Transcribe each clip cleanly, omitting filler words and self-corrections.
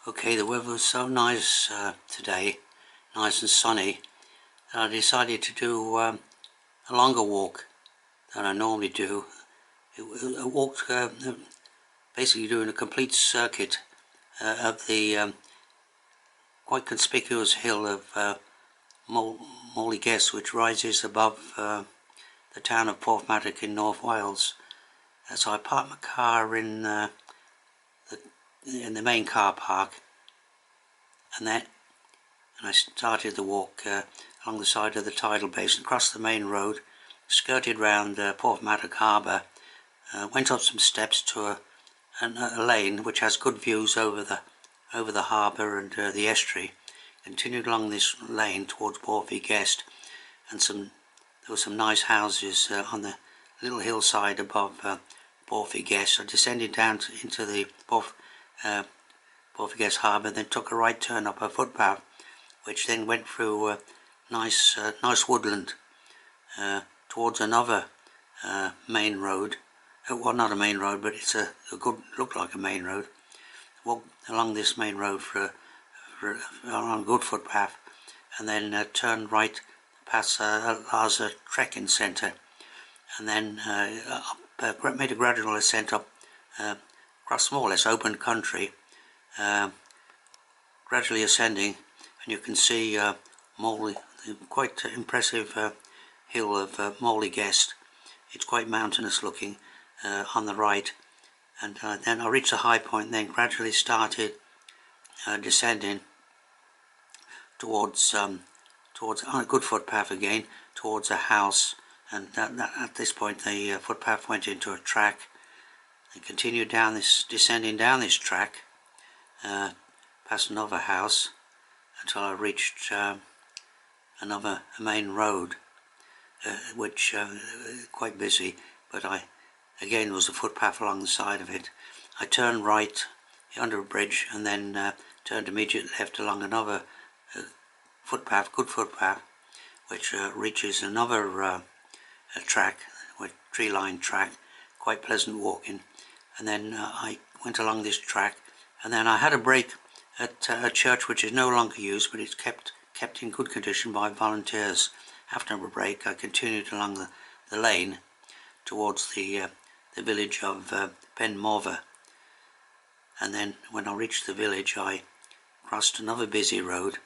Okay, the weather was so nice today, nice and sunny, that I decided to do a longer walk than I normally do. I walked basically doing a complete circuit of the quite conspicuous hill of Moel y Gest, which rises above the town of Porthmadog in North Wales. So I parked my car in the main car park, and I started the walk along the side of the tidal basin, across the main road, skirted round Porthmadog Harbour, went up some steps to a lane which has good views over the harbour and the estuary. Continued along this lane towards Moel y Gest, and there were some nice houses on the little hillside above Moel y Gest. I descended down into the Moel y Gest Harbour, then took a right turn up a footpath, which then went through nice woodland towards another main road. Well, not a main road, but it's a good, looked like a main road. Walked along this main road on a good footpath, and then turned right past Larza trekking centre, and then made a gradual ascent up across more or less open country, gradually ascending, and you can see the quite impressive hill of Moel y Gest. It's quite mountainous looking on the right, and then I reached a high point, and then gradually started descending towards on a good footpath again, towards a house, and at this point the footpath went into a track, and continued descending down this track, past another house, until I reached another main road, which quite busy, but again was a footpath along the side of it. I turned right under a bridge, and then turned immediately left along another good footpath, which reaches another track, with tree-lined track, quite pleasant walking. And then I went along this track, and then I had a break at a church which is no longer used, but it's kept in good condition by volunteers. After a break, I continued along the lane towards the village of Penmorfa, and then when I reached the village, I crossed another busy road,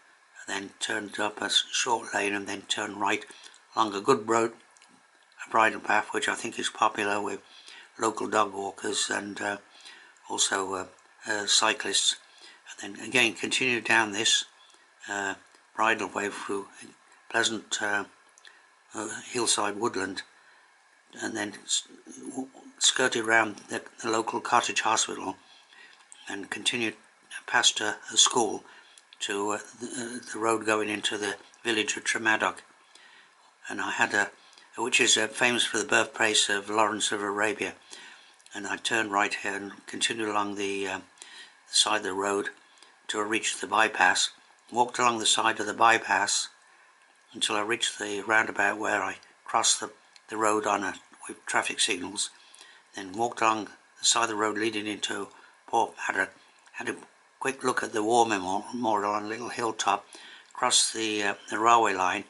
and then turned up a short lane, and then turned right along a good road, a bridle path, which I think is popular with local dog walkers and also cyclists. And then again continued down this bridle way through pleasant hillside woodland, and then skirted around the local cottage hospital, and continued past a school to the road going into the village of Tremadoc. And I had which is famous for the birthplace of Lawrence of Arabia. And I turned right here and continued along the side of the road till I reached the bypass. Walked along the side of the bypass until I reached the roundabout, where I crossed the road with traffic signals. Then walked along the side of the road leading into Porthmadog. Had a quick look at the war memorial on a little hilltop, crossed the railway line,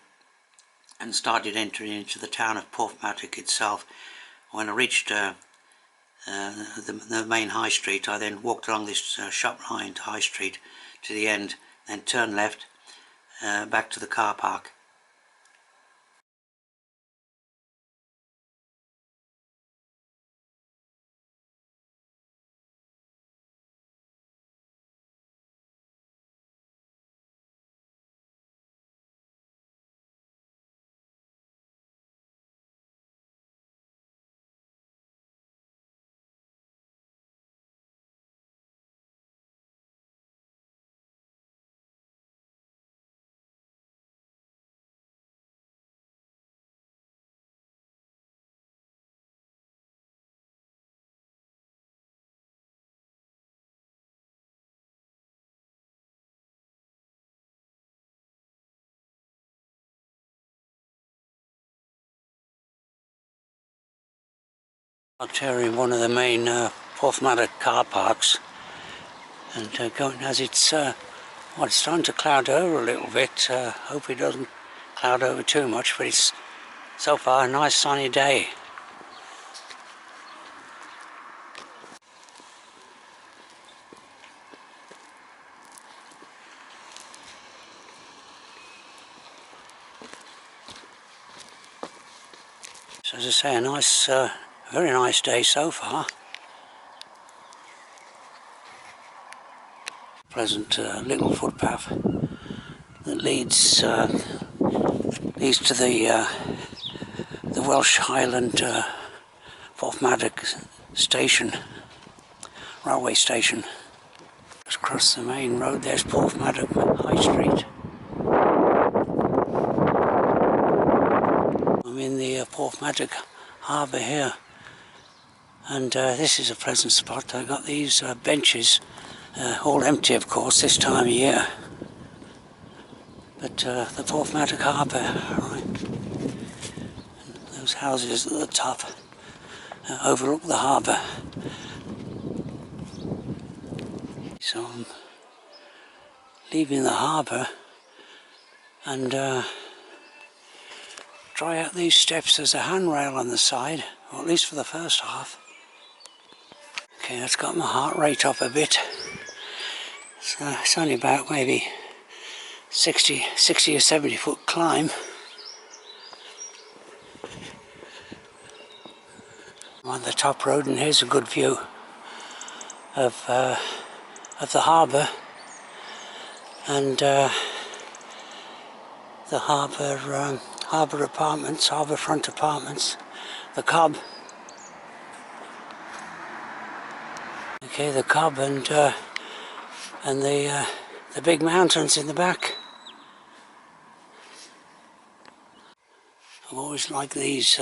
and started entering into the town of Porthmadog itself. When I reached the main high street, I then walked along this shop-lined high street to the end, then turned left back to the car park. Out here in one of the main Porthmadog car parks, And going as it's well, it's starting to cloud over a little bit. Hope it doesn't cloud over too much, but it's so far a nice sunny day. So as I say, a nice, very nice day so far. Pleasant little footpath that leads to the Welsh Highland Porthmadog station, railway station. Just across the main road, there's Porthmadog High Street. I'm in the Porthmadog harbour here, and this is a pleasant spot. I've got these benches, all empty of course this time of year, but the Porthmadog harbour, right, and those houses at the top overlook the harbour. So I'm leaving the harbour and try out these steps. There's a handrail on the side, or at least for the first half. Okay, that's got my heart rate up a bit. So it's only about maybe 60 or 70 foot climb. I'm on the top road, and here's a good view of the harbour and the harbour apartments, harbourfront apartments, the Cobb. Okay, the Cobb and the big mountains in the back. I've always liked these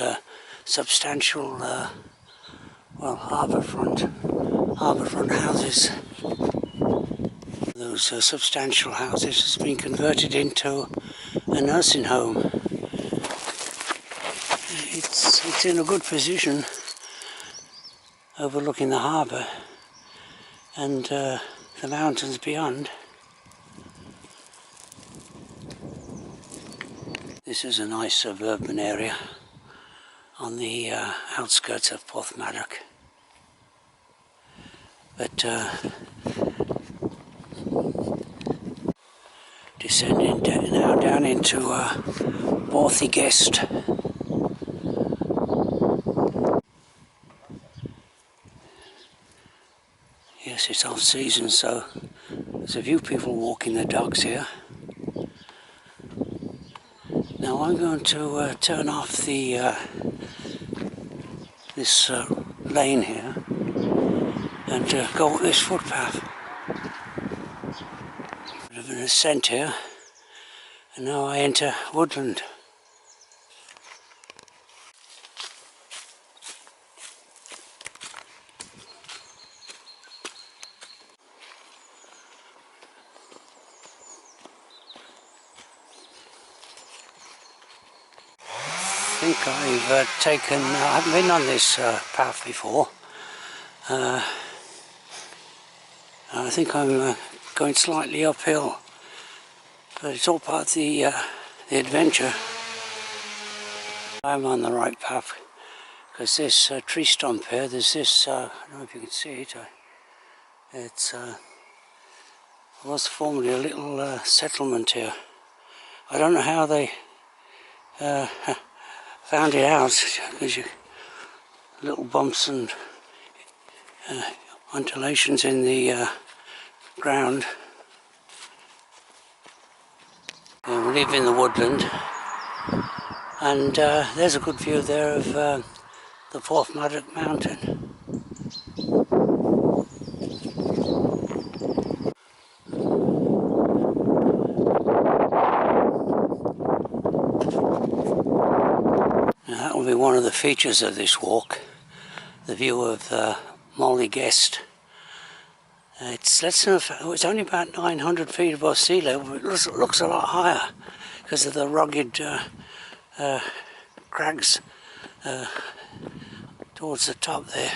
substantial, well, harbourfront houses. Those substantial houses has been converted into a nursing home. It's in a good position, overlooking the harbour and the mountains beyond. This is a nice suburban area on the outskirts of Porthmadog. But descending now down into Moel y Gest. Yes, it's off season, so there's a few people walking their dogs here. Now I'm going to turn off the this lane here and go up this footpath. Bit of an ascent here, and now I enter Woodland. I think I've I haven't been on this path before. I think I'm going slightly uphill, but it's all part of the adventure. I'm on the right path, because this tree stump here, there's this, I don't know if you can see it, it was formerly a little settlement here. I don't know how they found it out, because little bumps and undulations in the ground. And we live in the woodland, and there's a good view there of the Porthmadog mountain. Now that will be one of the features of this walk, the view of Moel y Gest. It's it's only about 900 feet above sea level, but it looks a lot higher because of the rugged crags towards the top there.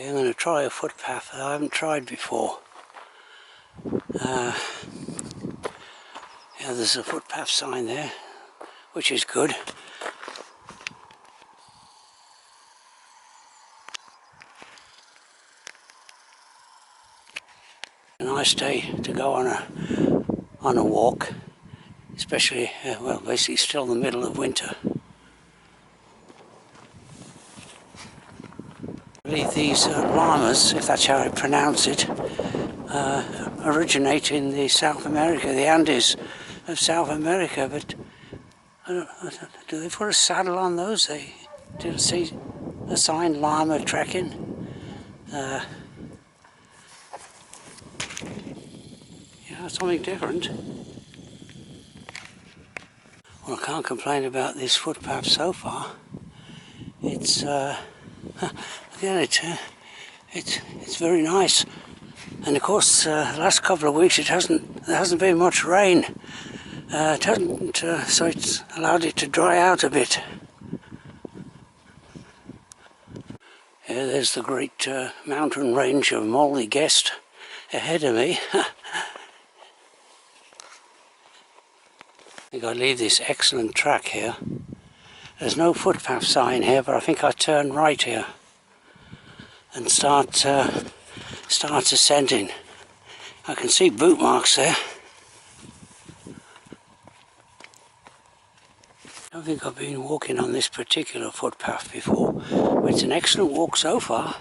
I'm going to try a footpath that I haven't tried before. Yeah, there's a footpath sign there, which is good. A nice day to go on a walk, especially well, basically still in the middle of winter. I believe these llamas, if that's how I pronounce it, originate in the South America, the Andes of South America, but do they put a saddle on those? They didn't see the sign llama trekking. Yeah, something different. Well, I can't complain about this footpath so far. It's again, it's very nice. And of course, the last couple of weeks there hasn't been much rain. It hasn't, so it's allowed it to dry out a bit. Yeah, there's the great mountain range of Moel y Gest ahead of me. I think I leave this excellent track here. There's no footpath sign here, but I think I turn right here and start ascending. I can see boot marks there. I don't think I've been walking on this particular footpath before, but it's an excellent walk so far.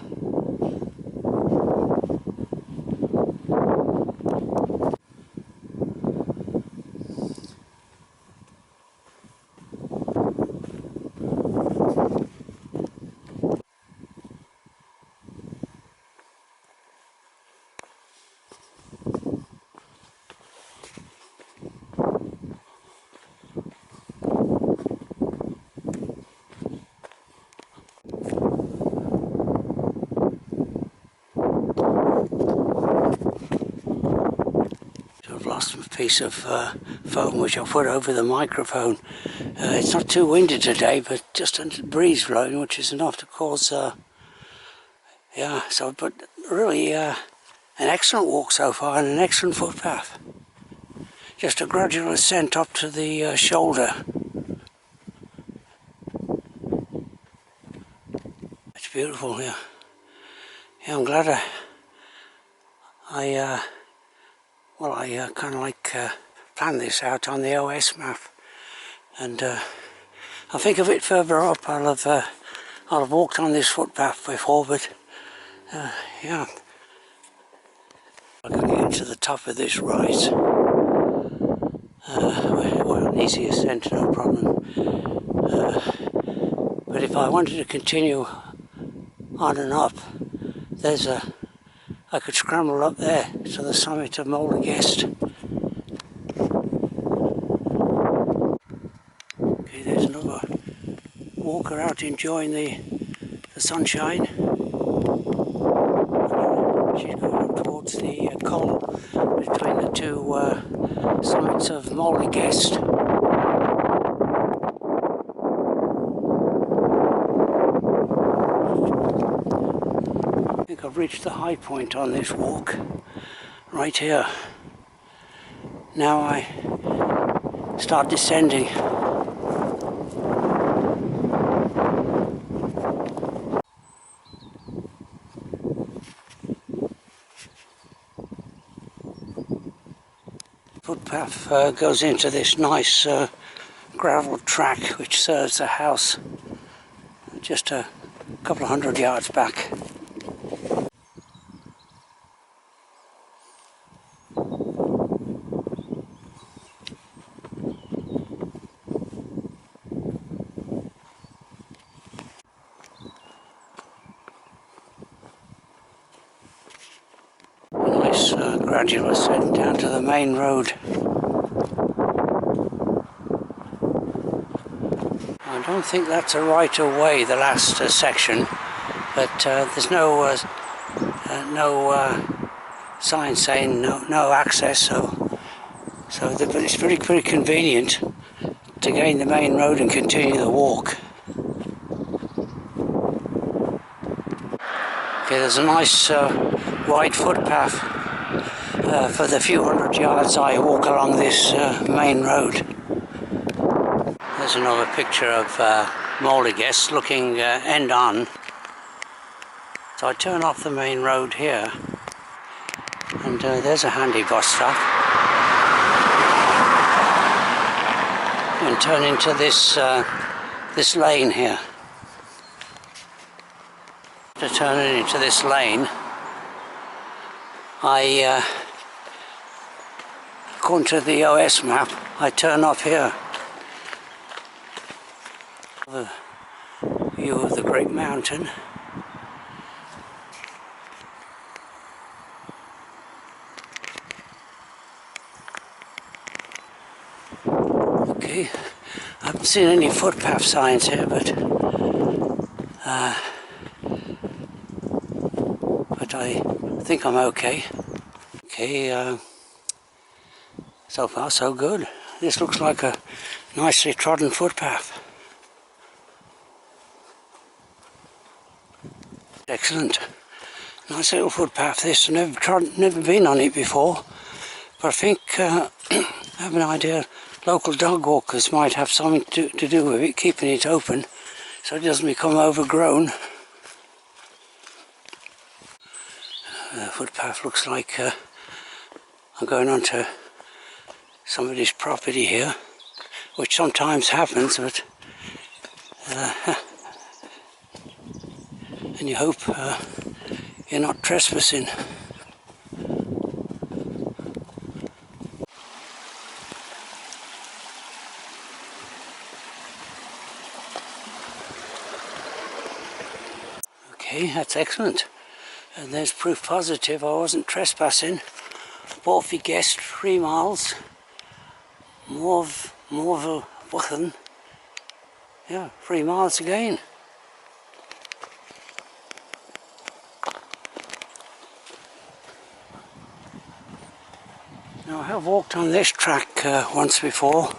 Piece of foam which I put over the microphone. It's not too windy today, but just a breeze blowing, which is enough to cause yeah, so, but really an excellent walk so far and an excellent footpath. Just a gradual ascent up to the shoulder. It's beautiful here. Yeah, I'm glad I kind of like planned this out on the OS map, and I'll think of it further up. I'll have walked on this footpath before, but yeah, I can get into the top of this rise. Well, an easy ascent, no problem. But if I wanted to continue on and up, I could scramble up there to the summit of Moel y Gest. Okay, there's another walker out enjoying the sunshine. She's going up towards the col between the two summits of Moel y Gest. I think I've reached the high point on this walk, right here. Now I start descending. Footpath goes into this nice gravel track which serves the house just a couple of 100 yards back. Nice gradual ascent down to the main road. I don't think that's a right of way, the last section, but there's no sign saying no access, so it's pretty convenient to gain the main road and continue the walk. Okay, there's a nice wide footpath for the few hundred yards I walk along this main road. There's another picture of Moel y Gest looking end on. So I turn off the main road here, and there's a handy bus stop. And turn into this this lane here. To turn it into this lane, according to the OS map, I turn off here. The view of the great mountain. Okay, I haven't seen any footpath signs here, but I think I'm okay. Okay, so far so good. This looks like a nicely trodden footpath. Excellent. Nice little footpath this. I've never been on it before, but I think I have an idea local dog walkers might have something to do with it, keeping it open so it doesn't become overgrown. The footpath looks like I'm going onto somebody's property here, which sometimes happens, but and you hope you're not trespassing. Okay, that's excellent. And there's proof positive I wasn't trespassing. Moel y Gest, 3 miles. Woodland. Yeah, 3 miles again. Now I have walked on this track once before.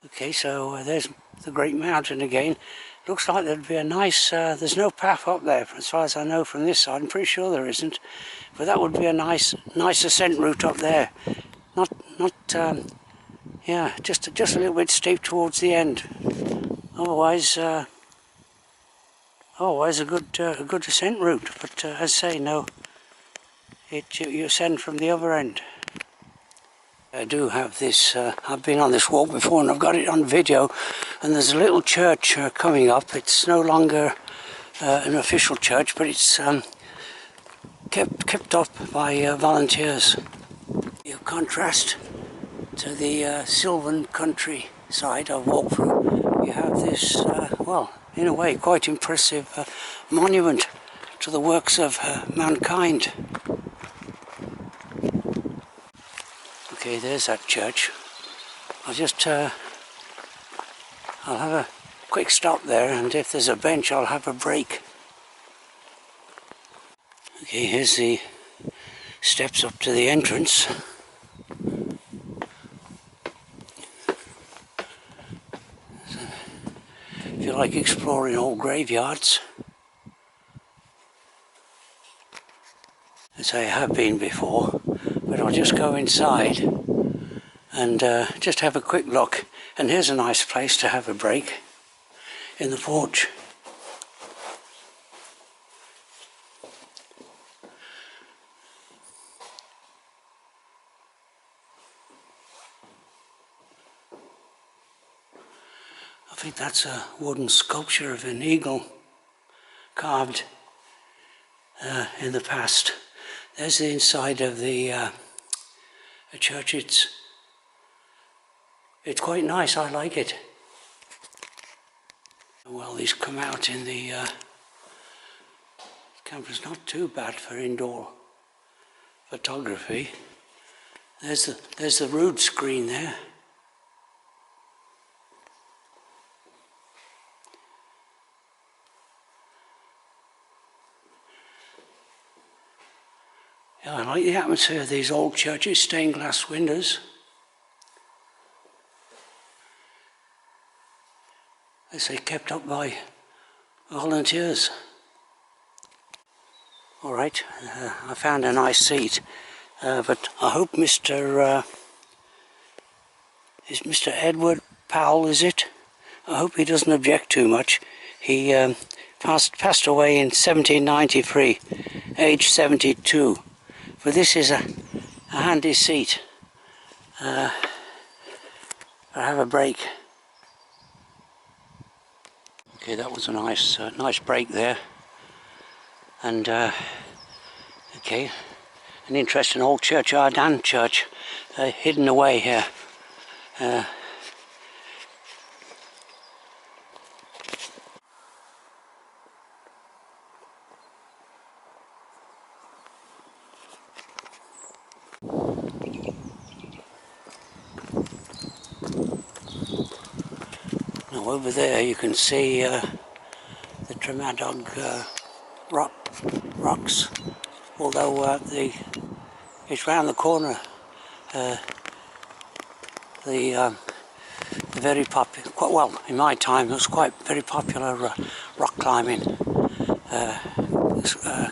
Okay, so there's the great mountain again. Looks like there'd be a nice, there's no path up there as far as I know from this side. I'm pretty sure there isn't, but that would be a nice ascent route up there. Yeah, just a little bit steep towards the end. Otherwise a good ascent route. But as I say, no, you ascend from the other end. I do have this, I've been on this walk before and I've got it on video, and there's a little church coming up. It's no longer an official church, but it's kept up by volunteers. In contrast to the sylvan countryside I've walked through, you have this, well, in a way, quite impressive monument to the works of mankind. Okay, there's that church. I'll just, I'll have a quick stop there, and if there's a bench I'll have a break. Okay, here's the steps up to the entrance. So, if you like exploring old graveyards, as I have been before, but I'll just go inside and just have a quick look. And here's a nice place to have a break in the porch. I think that's a wooden sculpture of an eagle carved in the past. There's the inside of the church. It's quite nice, I like it. Well, these come out in the camera's not too bad for indoor photography. There's the rood screen there. Yeah, I like the atmosphere of these old churches, stained glass windows. I say kept up by volunteers. Alright, I found a nice seat, but I hope is Mr. Edward Powell, is it? I hope he doesn't object too much. He passed away in 1793, age 72. But this is a handy seat. I have a break. Okay, that was a nice break there. And okay, an interesting old churchyard and church hidden away here. Now over there you can see the Tremadoc rocks, although it's round the corner. The very popular, quite well in my time, it was quite very popular rock climbing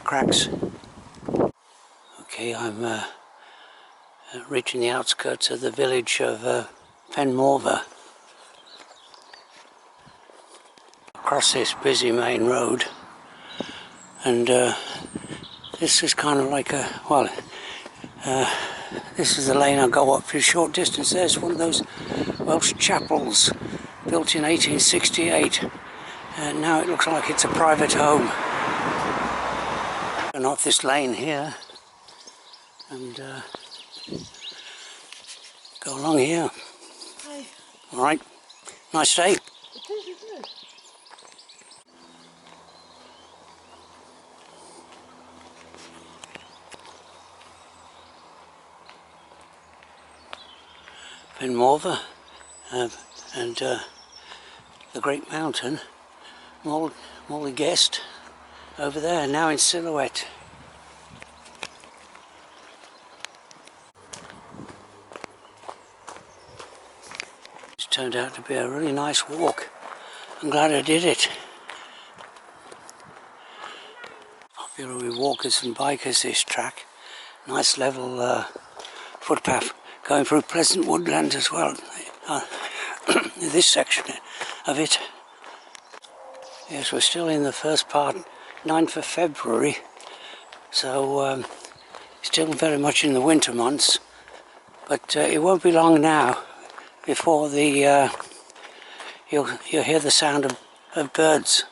cracks. Okay, I'm reaching the outskirts of the village of Penmorfa. Across this busy main road, and this is kind of like a, well, this is the lane I go up for a short distance. There's one of those Welsh chapels built in 1868, and now it looks like it's a private home. And off this lane here and go along here. Hi. Alright, nice day. Penmorfa and the great mountain, Moel y Gest, over there, now in silhouette. It's turned out to be a really nice walk. I'm glad I did it. Popular with walkers and bikers, this track. Nice level footpath going through pleasant woodland as well. This section of it. Yes, we're still in the first part, 9th of February, so still very much in the winter months, but it won't be long now before the you'll hear the sound of birds.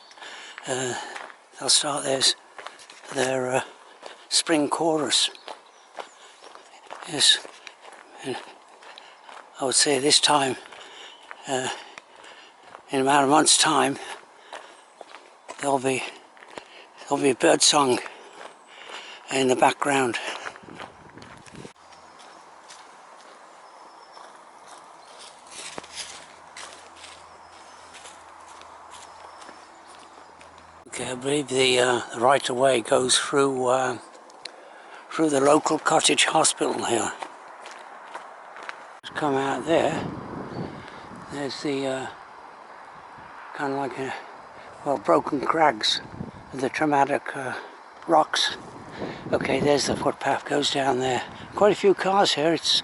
They'll start their spring chorus. Yes. I would say this time, in about a month's time, there'll be a bird song in the background. Okay, I believe the right of way goes through the local cottage hospital here. Come out there, there's the kind of like broken crags of the Tremadoc rocks. Okay, there's the footpath, goes down there. Quite a few cars here. It's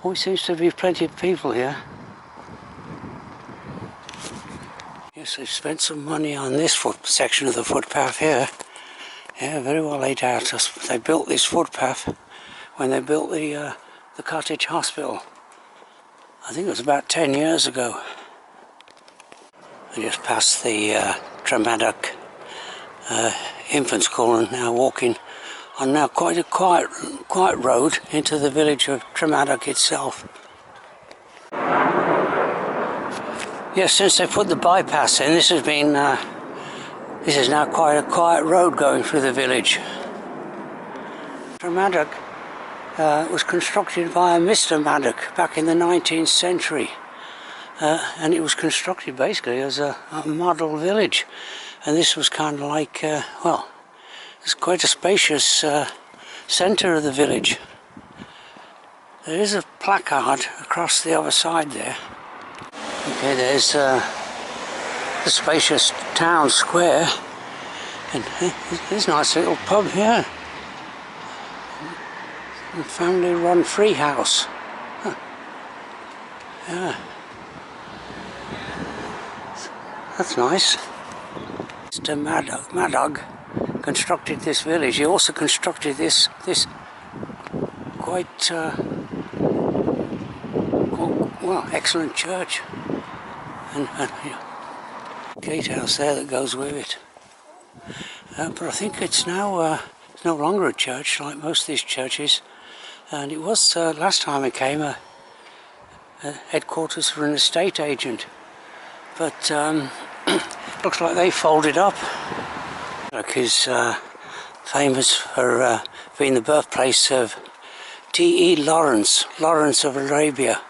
always seems to be plenty of people here. Yes, they've spent some money on this section of the footpath here. Yeah, very well laid out. They built this footpath when they built the cottage hospital. I think it was about 10 years ago. I just passed the Tremadoc infant school and now walking on now quite a quiet road into the village of Tremadoc itself. Yes, since they put the bypass in, this is now quite a quiet road going through the village. Tremadoc was constructed by a Mr. Maddock back in the 19th century, and it was constructed basically as a model village, and this was kind of like, well, it's quite a spacious centre of the village. There is a placard across the other side there. Okay, there's the spacious town square, and there's a nice little pub here. A family-run free house. Huh. Yeah, that's nice. Tremadoc constructed this village. He also constructed this quite well, excellent church, and gatehouse there that goes with it. But I think it's now it's no longer a church like most of these churches, and it was last time I came a headquarters for an estate agent, but looks like they folded up. Look, is famous for being the birthplace of T.E. Lawrence of Arabia.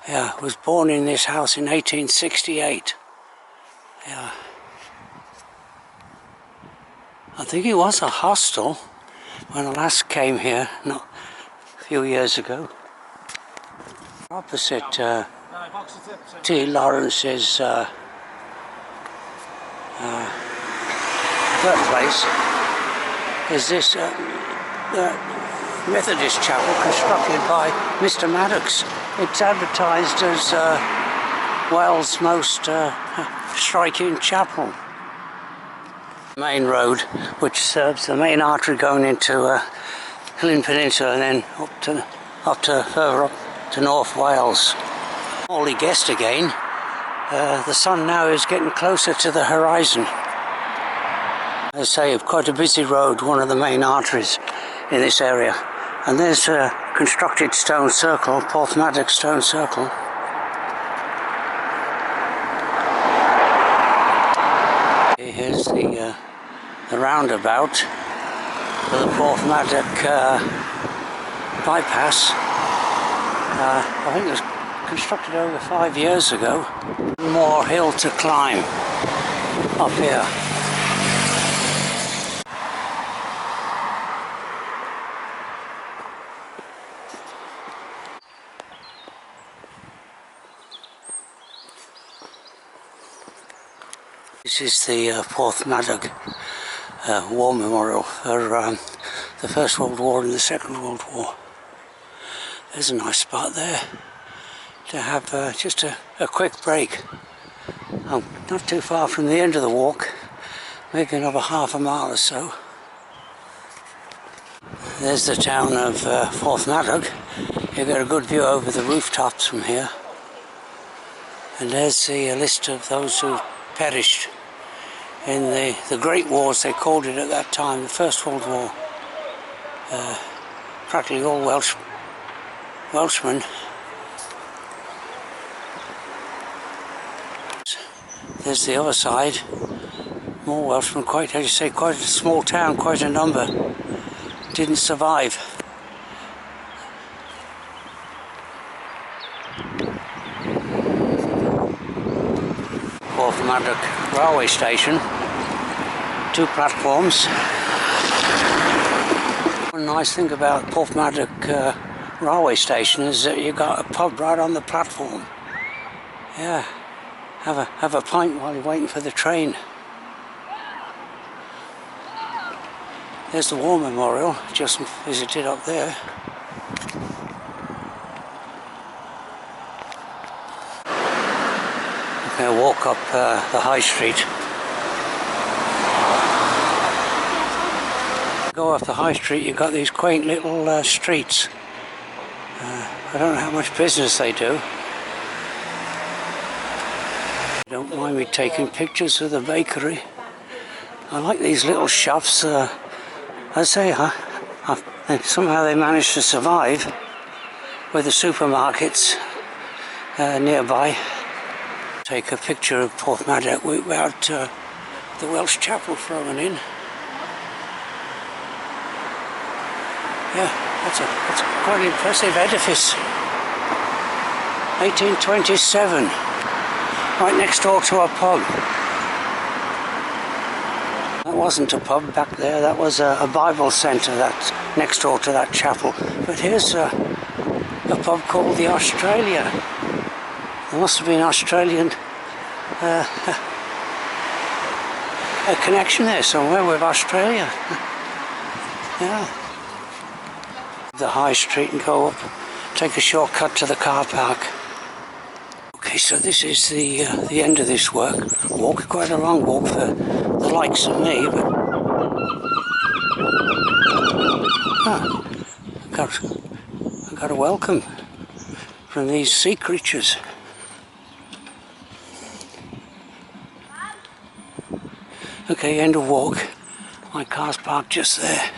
Yeah, was born in this house in 1868. Yeah. I think it was a hostel when I last came here, not a few years ago. Opposite T. Lawrence's birthplace is this Methodist chapel constructed by Mr. Maddox. It's advertised as Wales' most striking chapel. Main road, which serves the main artery going into Llyn Peninsula and then up to further up to North Wales. Moel y Gest again. The sun now is getting closer to the horizon. As I say, quite a busy road, one of the main arteries in this area. And there's a constructed stone circle, Porthmadog stone circle. Here's the roundabout for the Porthmadog bypass. I think it was constructed over 5 years ago. More hill to climb up here. This is the Porthmadog War Memorial for the First World War and the Second World War. There's a nice spot there to have just a quick break. I'm not too far from the end of the walk, maybe another half a mile or so. There's the town of Porthmadog. You get a good view over the rooftops from here. And there's the list of those who perished in the Great Wars, they called it at that time, the First World War. Practically all Welshmen. There's the other side, more Welshmen, quite, as you say, quite a small town, quite a number, didn't survive. Porthmadog railway station, 2 platforms. One nice thing about Porthmadog railway station is that you got a pub right on the platform. Yeah, have a pint while you're waiting for the train. There's the War Memorial, just visited up there. Going to walk up the high street. Go off the high street, you've got these quaint little streets. I don't know how much business they do. Don't mind me taking pictures of the bakery. I like these little shops. I say, somehow they managed to survive with the supermarkets nearby. Take a picture of Porthmadog without the Welsh chapel thrown in. Yeah, that's a quite impressive edifice. 1827, right next door to a pub. That wasn't a pub back there, that was a Bible centre that's next door to that chapel. But here's a pub called the Australia. There must have been Australian a connection there somewhere with Australia. Yeah. The high street and go up, take a shortcut to the car park. Okay, so this is the end of this work. Walk, quite a long walk for the likes of me, but I got a welcome from these sea creatures. Okay, end of walk. My car's parked just there.